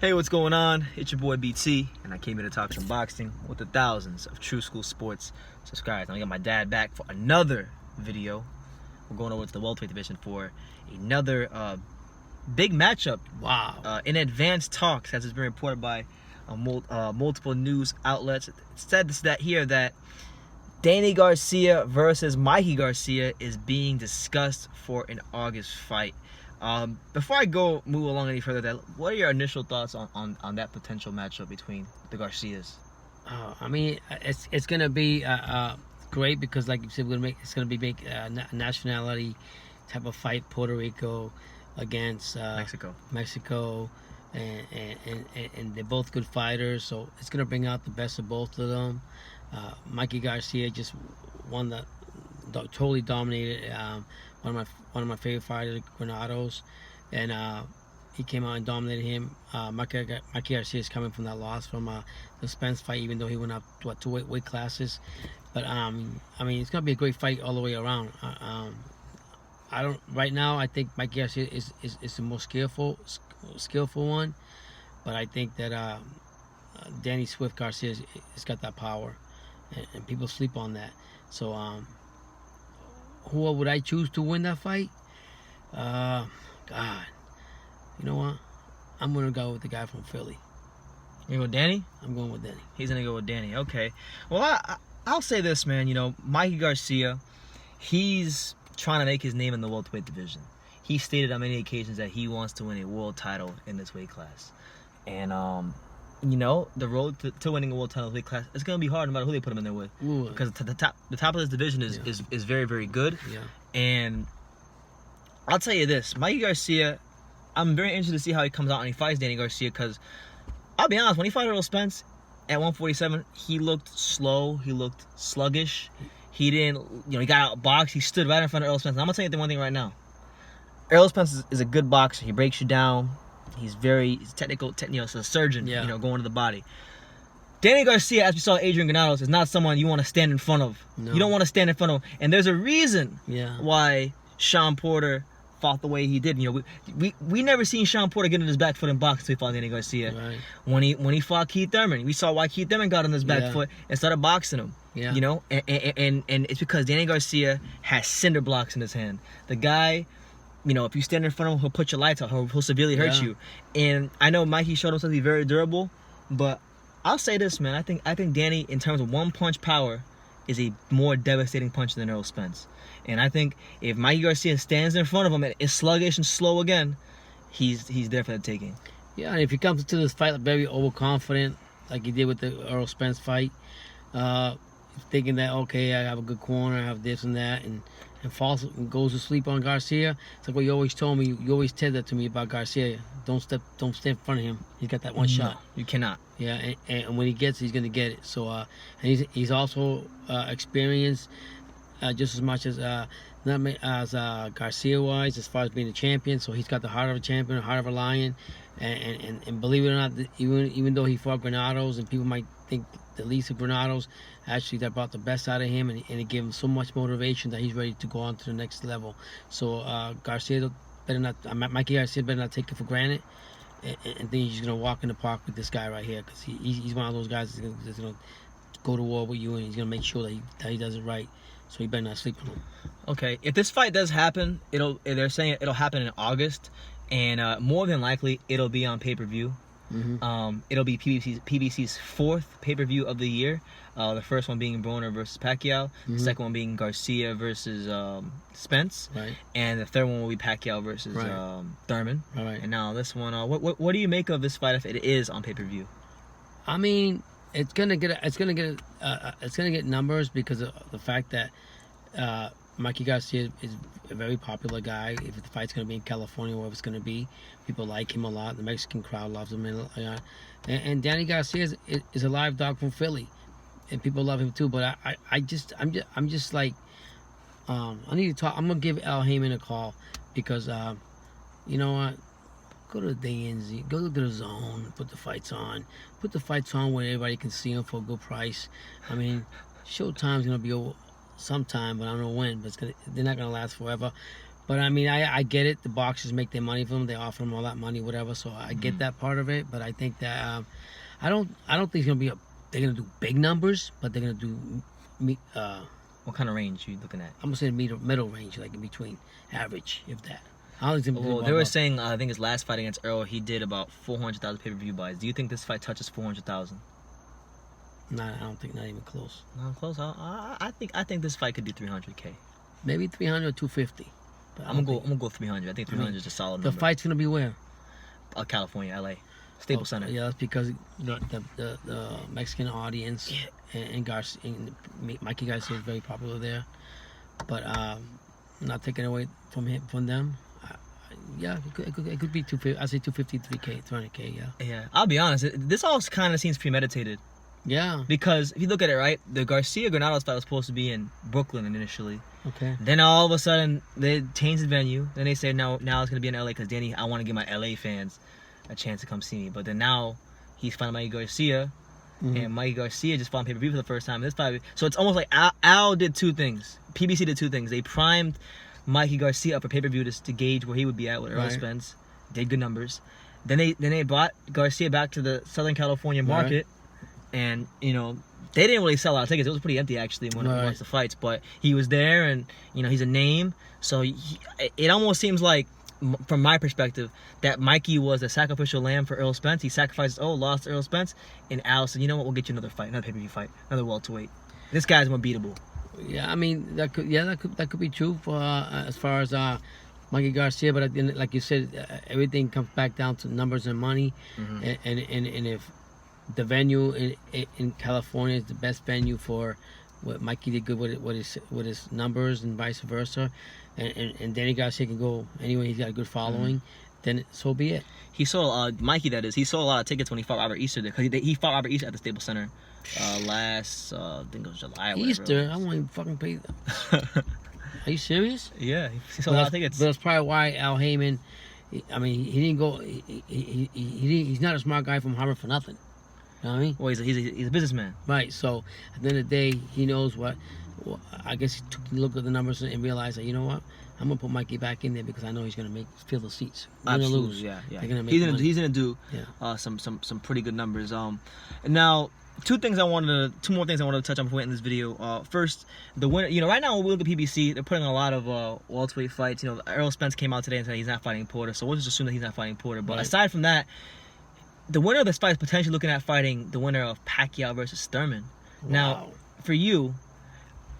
Hey, what's going on? It's your boy BT, and I came here to talk some boxing with the thousands of True School Sports subscribers. I got my dad back for another video. We're going over to the welterweight division for another big matchup. Wow. In advanced talks, as it's been reported by multiple news outlets, it said that Danny Garcia versus Mikey Garcia is being discussed for an August fight. Before I move along any further, what are your initial thoughts on that potential matchup between the Garcias? I mean, it's gonna be great because, like you said, it's gonna be a nationality type of fight. Puerto Rico against Mexico, and they're both good fighters, so it's gonna bring out the best of both of them. Mikey Garcia just totally dominated one of my favorite fighters, Granados, and he came out and dominated him. Mikey Garcia is coming from that loss from the Spence fight, even though he went up to two weight classes. But I mean, it's gonna be a great fight all the way around. Right now, I think Mikey Garcia is the most skillful one, but I think that Danny Swift Garcia has got that power, and people sleep on that. So who would I choose to win that fight? God, you know what? I'm gonna go with the guy from Philly. You go Danny? I'm going with Danny. He's gonna go with Danny. Okay. Well, I'll say this, man. You know, Mikey Garcia, he's trying to make his name in the welterweight division. He stated on many occasions that he wants to win a world title in this weight class, and you know, the road to winning a world title weight class, it's gonna be hard no matter who they put him in there with. Ooh. Because the top of this division is very, very good. Yeah. And I'll tell you this, Mikey Garcia, I'm very interested to see how he comes out and he fights Danny Garcia, because I'll be honest, when he fought Errol Spence at 147, he looked slow, he looked sluggish. He didn't, he got outboxed. He stood right in front of Errol Spence. And I'm gonna tell you one thing right now. Errol Spence is a good boxer. He breaks you down. He's technical, he's a surgeon, going to the body. Danny Garcia, as we saw Adrian Granados, is not someone you want to stand in front of. No. You don't want to stand in front of him. And there's a reason why Sean Porter fought the way he did. We never seen Sean Porter get on his back foot in boxing until he fought Danny Garcia. Right. When he fought Keith Thurman, we saw why Keith Thurman got on his back foot and started boxing him. Yeah. And it's because Danny Garcia has cinder blocks in his hand. The guy, if you stand in front of him, he'll put your lights out. He'll severely hurt you. And I know Mikey showed himself to be very durable, but I'll say this, man. I think Danny, in terms of one-punch power, is a more devastating puncher than Errol Spence. And I think if Mikey Garcia stands in front of him and is sluggish and slow again, he's there for the taking. Yeah, and if he comes to this fight very overconfident, like he did with the Errol Spence fight, thinking that, okay, I have a good corner, I have this and that, and falls and goes to sleep on Garcia. It's like what you always told me. You always said that to me about Garcia. Don't stand in front of him. He's got that one shot. You cannot. Yeah, and when he gets it, he's gonna get it. So and he's also experienced just as much as Garcia was, as far as being a champion. So he's got the heart of a champion, the heart of a lion. And believe it or not, even though he fought Granados, and people might think the least of Granados, actually that brought the best out of him, and it gave him so much motivation that he's ready to go on to the next level. So Mikey Garcia better not take it for granted, and think he's gonna walk in the park with this guy right here, because he's one of those guys that's gonna go to war with you, and he's gonna make sure that he does it right. So he better not sleep on him. Okay, if this fight does happen, they're saying it'll happen in August, and more than likely it'll be on pay-per-view. Mm-hmm. It'll be PBC's fourth pay-per-view of the year. The first one being Broner versus Pacquiao. Mm-hmm. The second one being Garcia versus Spence. Right. And the third one will be Pacquiao versus Thurman. Right. And now this one, what do you make of this fight if it is on pay-per-view? I mean, it's gonna get numbers because of the fact that Mikey Garcia is a very popular guy. If the fight's going to be in California, wherever it's going to be, people like him a lot. The Mexican crowd loves him. And Danny Garcia is a live dog from Philly, and people love him too. But I'm just like, I need to talk. I'm going to give Al Heyman a call, because you know what? Go to the DNZ, go to the Zone, put the fights on. Put the fights on where everybody can see them for a good price. I mean, Showtime's going to be over sometime, but I don't know when. But they're not going to last forever. But I mean, I get it. The boxers make their money from them. They offer them all that money, whatever. So I get that part of it. But I think that I don't think it's gonna be they're gonna do big numbers, but they're gonna do what kind of range are you looking at? I'm gonna say middle range, like in between, average, if that. I don't think well, they were saying I think his last fight against Earl, he did about 400,000 pay-per-view buys. Do you think this fight touches 400,000? No, I don't think, not even close. Not close. I think this fight could do 300K. Maybe 300 or 250. But I'm gonna go 300. I think 300 is a solid number. The fight's gonna be where? California, LA, Staples Center. Yeah, that's because the Mexican audience and Garcia, and Mikey Garcia is very popular there. But not taking away from them. Yeah, it could be 250. I say 250, 3K, 200K. Yeah. Yeah, I'll be honest. This all kind of seems premeditated. Yeah. Because if you look at it, right, the Garcia Granados fight was supposed to be in Brooklyn initially. Okay. Then all of a sudden they changed the venue. Then they said now it's gonna be in LA because Danny, I want to give my LA fans a chance to come see me. But then now he's fighting Mikey Garcia, and Mikey Garcia just fought on pay-per-view for the first time. This fight, so it's almost like Al did two things. PBC did two things. They primed Mikey Garcia up for pay-per-view to gauge where he would be at with Earl Spence. Did good numbers. Then they brought Garcia back to the Southern California market. And, you know, they didn't really sell a lot of tickets. It was pretty empty, actually, when it was the fights. But he was there, and, you know, he's a name. So it almost seems like, from my perspective, that Mikey was a sacrificial lamb for Earl Spence. He sacrificed, lost to Earl Spence. And Al said, you know what, we'll get you another fight, another pay-per-view fight, another welterweight. This guy's unbeatable. Yeah, I mean, that could be true for as far as Mikey Garcia. But at the end, like you said, everything comes back down to numbers and money. And if the venue in California is the best venue for what Mikey did good with his numbers and vice versa, and Danny Garcia can go anyway. He's got a good following. Then so be it. He sold Mikey. That is, he sold a lot of tickets when he fought Robert Easter there, because he fought Robert Easter at the Staples Center last I think it was July. Or Easter, I won't even fucking pay that. Are you serious? Yeah, he sold a lot of tickets. But that's probably why Al Heyman. I mean, he didn't go. He's not a smart guy from Harvard for nothing. You know what I mean? Well, he's a businessman. Right. So at the end of the day, he knows what. I guess he took a look at the numbers and realized that, you know what, I'm gonna put Mikey back in there because I know he's gonna fill the seats. We're gonna lose. Yeah. They're gonna make he's gonna do some pretty good numbers. And now two more things I wanted to touch on before we end this video. First, the winner. You know, right now when we look at PBC, they're putting a lot of welterweight fights. You know, Earl Spence came out today and said he's not fighting Porter, so we'll just assume that he's not fighting Porter. But aside from that, the winner of this fight is potentially looking at fighting the winner of Pacquiao versus Thurman. Wow. Now, for you,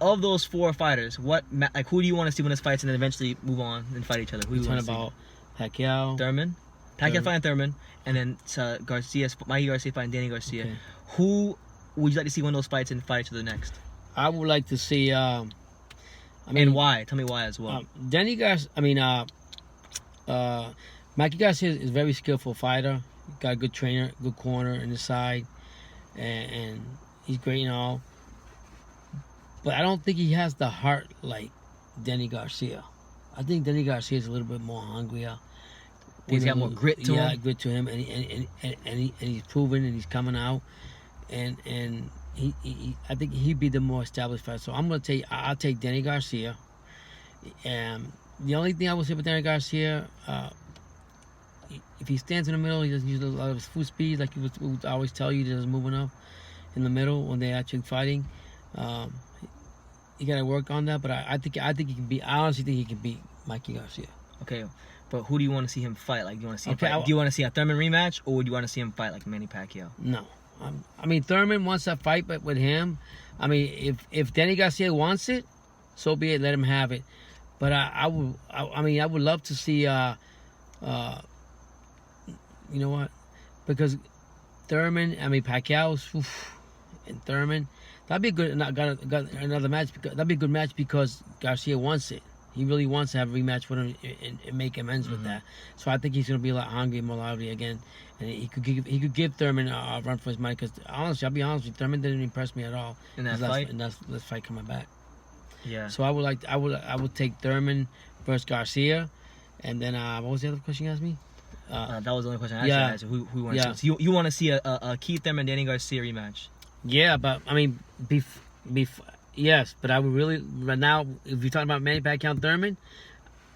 of those four fighters, who do you want to see win this fight and then eventually move on and fight each other? Who do you want to see? About Pacquiao, Thurman, fighting Thurman, and then Mikey Garcia fighting Danny Garcia. Okay. Who would you like to see win those fights and fight each other next? I would like to see. And why? Tell me why as well. Danny Garcia. Mikey Garcia is a very skillful fighter. Got a good trainer, good corner in the side, and he's great and all. But I don't think he has the heart like Danny Garcia. I think Danny Garcia is a little bit more hungrier. He's got more grit to him. Yeah, grit to him, and he's proven and he's coming out, and he I think he'd be the more established fighter. So I'll take Danny Garcia. The only thing I would say with Danny Garcia, if he stands in the middle, he doesn't use a lot of his full speed, like he would always tell you. He doesn't move enough in the middle when they're actually fighting. You gotta work on that, but I think he can beat. I honestly think he can beat Mikey Garcia. Okay, but who do you want to see him fight? Like, do you want to see him fight? Do you want to see a Thurman rematch, or would you want to see him fight like Manny Pacquiao? No, I mean Thurman wants that fight, but with him, I mean if Danny Garcia wants it, so be it. Let him have it. But I would love to see. You know what? Because Thurman, Pacquiao's and Thurman. That'd be good. Got another match. That'd be a good match because Garcia wants it. He really wants to have a rematch with him and make amends with that. So I think he's gonna be a lot hungry, more lively again, and he could give Thurman a run for his money. Because honestly, I'll be honest with you, Thurman didn't impress me at all in that fight. And that's fight coming back. Yeah. So I would take Thurman versus Garcia, and then what was the other question you asked me? That was the only question I asked you. Who wants to see? So you want to see a Keith Thurman Danny Garcia rematch? Yeah, but I mean, yes, but I would really right now. If you're talking about Manny Pacquiao and Thurman,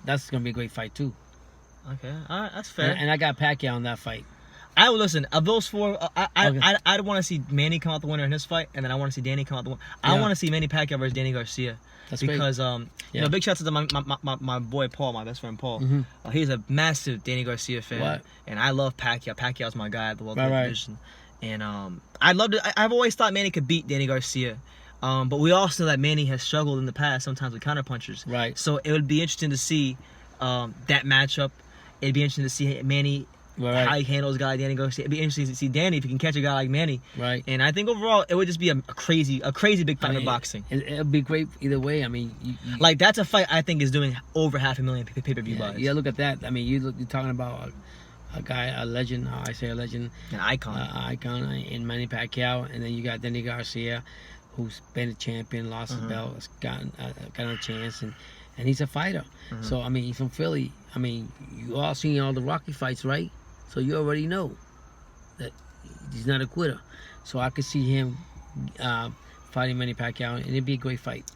that's gonna be a great fight too. Okay, all right, that's fair. And I got Pacquiao in that fight. I would listen. Of those four, I'd want to see Manny come out the winner in his fight, and then I want to see Danny come out the winner. I want to see Manny Pacquiao versus Danny Garcia. That's because great. You know, big shout out to my boy Paul, my best friend Paul. He's a massive Danny Garcia fan, and I love Pacquiao. Pacquiao's my guy at the welterweight division, and I'd love to. I've always thought Manny could beat Danny Garcia. But we also know that Manny has struggled in the past, sometimes with counterpunchers. Right. So it would be interesting to see that matchup. It'd be interesting to see Manny, how he handles a guy like Danny Garcia. It'd be interesting to see Danny if he can catch a guy like Manny. Right. And I think overall, it would just be a crazy big fight in boxing. It'll be great either way. I mean, like that's a fight I think is doing over 500,000 pay-per-view buys. Yeah, look at that. I mean, you're talking about a guy, a legend. I say a legend, an icon, in Manny Pacquiao, and then you got Danny Garcia, who's been a champion, lost his belt, has gotten a chance, and he's a fighter. So I mean, he's from Philly. I mean, you all seen all the Rocky fights, right? So you already know that he's not a quitter. So I could see him fighting Manny Pacquiao, and it'd be a great fight.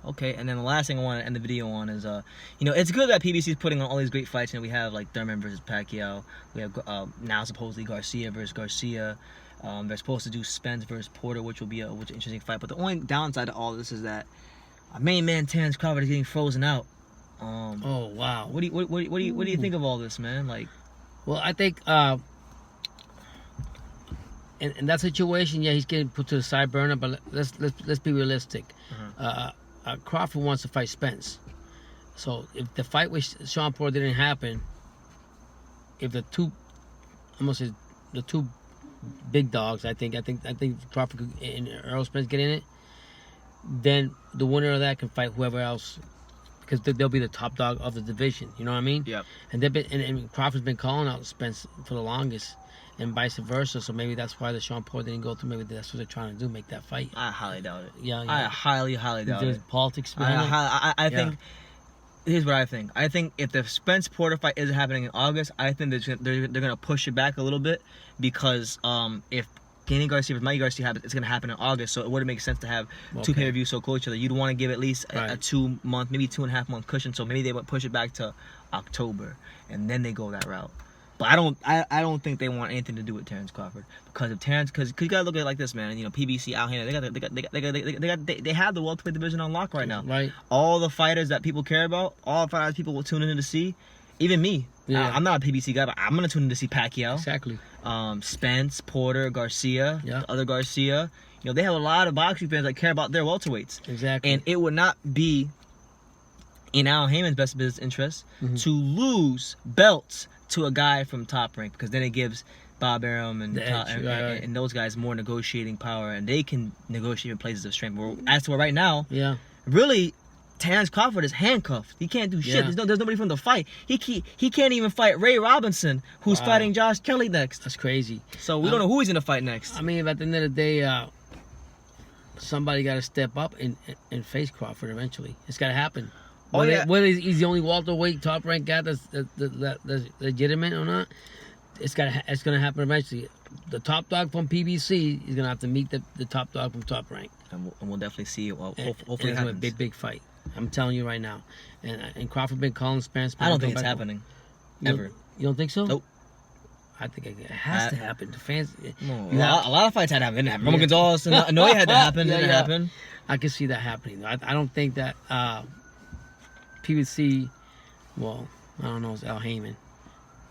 Okay, and then the last thing I want to end the video on is, you know, it's good that PBC is putting on all these great fights. And we have like Thurman versus Pacquiao. We have now supposedly Garcia versus Garcia. They're supposed to do Spence versus Porter, which will be an interesting fight. But the only downside to all of this is that our main man Terrence Crawford is getting frozen out. Oh wow! What do you think of all this, man? Like, well, I think in that situation, yeah, he's getting put to the side burner. But let's be realistic. Crawford wants to fight Spence. So if the fight with Sean Porter didn't happen, if the two big dogs, I think Crawford and Errol Spence get in it, then the winner of that can fight whoever else, because they'll be the top dog of the division. You know what I mean? Yep. And and Crawford's been calling out Spence for the longest, and vice versa. So maybe that's why the Sean Porter didn't go through. Maybe that's what they're trying to do, make that fight. I highly doubt it. Yeah. I highly doubt There's it. politics behind it. I think. Here's what I think. I think if the Spence Porter fight isn't happening in August, I think they're gonna push it back a little bit, because if Danny Garcia with Mikey Garcia happens, it's gonna happen in August. So it wouldn't make sense to have two pay-per-views so close to each other. You'd want to give at least a 2 month, maybe 2.5 month cushion. So maybe they would push it back to October, and then they go that route. But I don't think they want anything to do with Terrence Crawford, because you gotta look at it like this, man. You know, PBC out here, they have the welterweight division on lock right now. Right. All the fighters that people care about, all the fighters people will tune in to see, even me. Yeah. I'm not a PBC guy, but I'm gonna tune in to see Pacquiao. Exactly. Spence, Porter, Garcia, the other Garcia. You know, they have a lot of boxing fans that care about their welterweights. Exactly. And it would not be in Al Heyman's best business interest to lose belts to a guy from Top Rank, because then it gives Bob Arum and those guys more negotiating power, and they can negotiate in places of strength. As to right now, really, Terrence Crawford is handcuffed. He can't do shit. There's nobody from the fight. He can't even fight Ray Robinson, who's fighting Josh Kelly next. That's crazy. So we don't know who he's gonna fight next. I mean, at the end of the day, somebody got to step up and face Crawford eventually. It's got to happen. Whether he's the only welterweight Top Rank guy that's legitimate or not, it's gonna happen eventually. The top dog from PBC is gonna have to meet the top dog from Top Rank, and we'll definitely see it. Well, hopefully, it's gonna be a big fight. I'm telling you right now. And Crawford been calling Spence. I don't think it's happening. Ever. You don't think so? Nope. I think it has to happen. The fans. A lot of fights had to happen. Didn't happen. Roman Gonzalez and Anoa'i had to happen. Didn't happen. I can see that happening. I don't think that PBC. Well, I don't know. It's Al Heyman.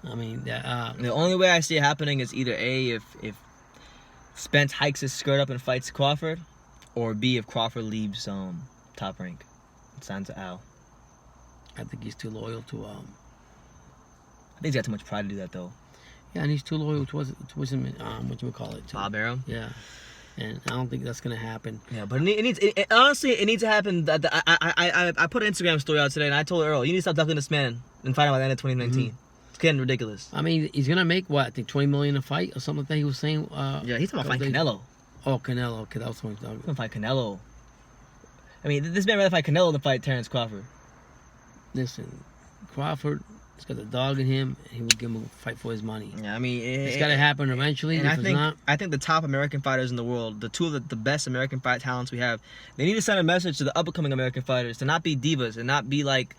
I mean, the only way I see it happening is either A, if Spence hikes his skirt up and fights Crawford, or B, if Crawford leaves Top Rank and signs to Al. I think he's too loyal to. I think he's got too much pride to do that, though. Yeah, and he's too loyal towards him. What you call it? Bob Arum. Yeah, and I don't think that's gonna happen. Yeah, but honestly, it needs to happen. I put an Instagram story out today, and I told Earl, you need to stop ducking this man and fight him by the end of 2019. It's getting ridiculous. I mean, he's gonna make what, I think $20 million a fight or something like that. He was saying. Yeah, he's talking about fighting Canelo. Oh, Canelo. Okay, that was what he's talking about. He's gonna fight Canelo. I mean, this man rather fight Canelo than fight Terrence Crawford. Listen, Crawford He's got the dog in him, and he will give him a fight for his money. Yeah, I mean, it's got to happen eventually. And if I think the top American fighters in the world, the two of the best American fight talents we have, they need to send a message to the up and coming American fighters to not be divas and not be like,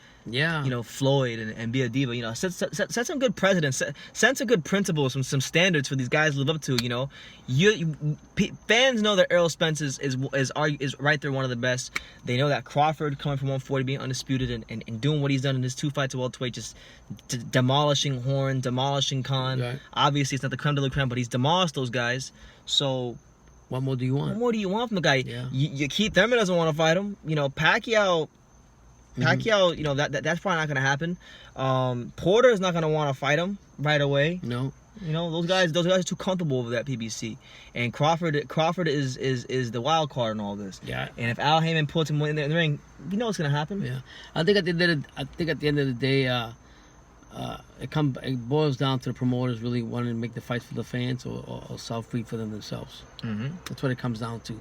Floyd and be a diva. Set some good precedents, set some good principles, some standards for these guys to live up to. Fans know that Errol Spence is right there, one of the best. They know that Crawford coming from 140, being undisputed and doing what he's done in his 2 fights at welterweight, just demolishing Horn, demolishing Khan. Right. Obviously, it's not the creme de la creme, but he's demolished those guys. So, what more do you want? What more do you want from the guy? Yeah. Keith Thurman doesn't want to fight him. Pacquiao, that's probably not going to happen. Porter is not going to want to fight him right away. No. Those guys are too comfortable over that PBC. And Crawford is the wild card in all this. Yeah. And if Al Heyman puts him in the ring, what's going to happen. Yeah. I think at the end of the day, it boils down to the promoters really wanting to make the fights for the fans or self-free for them themselves. Mm-hmm. That's what it comes down to.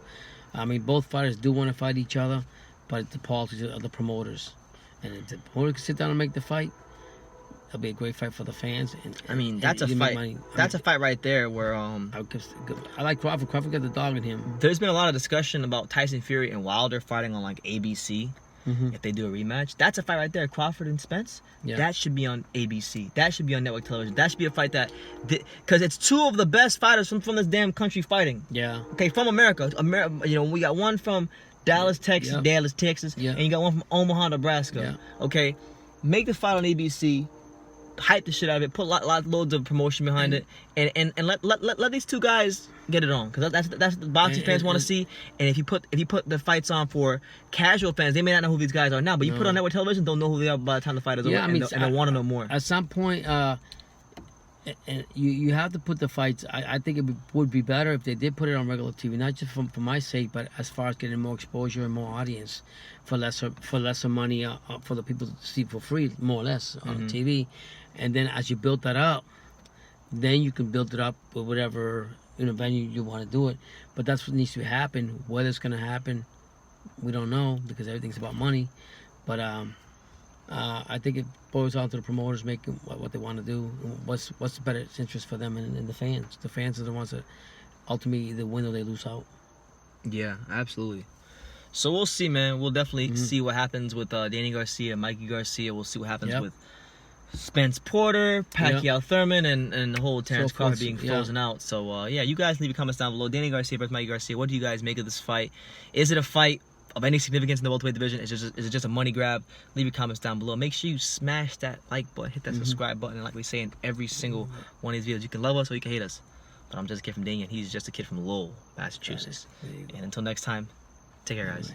I mean, both fighters do want to fight each other, but it's the politics of the promoters. And if the promoter can sit down and make the fight, it'll be a great fight for the fans. That's a fight. That's a fight right there where I like Crawford. Crawford got the dog in him. There's been a lot of discussion about Tyson Fury and Wilder fighting on like ABC. Mm-hmm. If they do a rematch, that's a fight right there. Crawford and Spence. Yeah. That should be on ABC. That should be on network television. That should be a fight because it's two of the best fighters from this damn country fighting. Yeah. Okay, from America. We got one from Dallas, Texas. Yep. Dallas, Texas. Yep. And you got one from Omaha, Nebraska. Yeah. Okay, make the fight on ABC. Hype the shit out of it. Put loads of promotion behind it, and let these two guys get it on, because that's what boxing fans want to see. And if you put the fights on for casual fans, they may not know who these guys are now, but you put on network television, they'll know who they are by the time the fight is over, and they'll want to know more. At some point, and you have to put the fights. I think it would be better if they did put it on regular TV, not just for my sake, but as far as getting more exposure and more audience for lesser money for the people to see for free, more or less on TV. And then as you build that up, then you can build it up with whatever venue you want to do it. But that's what needs to happen. Whether it's going to happen, we don't know, because everything's about money. But I think it boils down to the promoters making what they want to do. What's the better interest for them and the fans. The fans are the ones that ultimately either win or they lose out. Yeah, absolutely. So we'll see, man. We'll definitely see what happens with Danny Garcia, Mikey Garcia. We'll see what happens with Spence Porter, Pacquiao Thurman, and the whole Terrence Crawford being frozen out. So, you guys leave your comments down below. Danny Garcia versus Mikey Garcia. What do you guys make of this fight? Is it a fight of any significance in the welterweight division? Is it just a money grab? Leave your comments down below. Make sure you smash that like button, hit that subscribe button, and like we say in every single one of these videos, you can love us or you can hate us. But I'm just a kid from Daniel. He's just a kid from Lowell, Massachusetts. And until next time, take care, guys.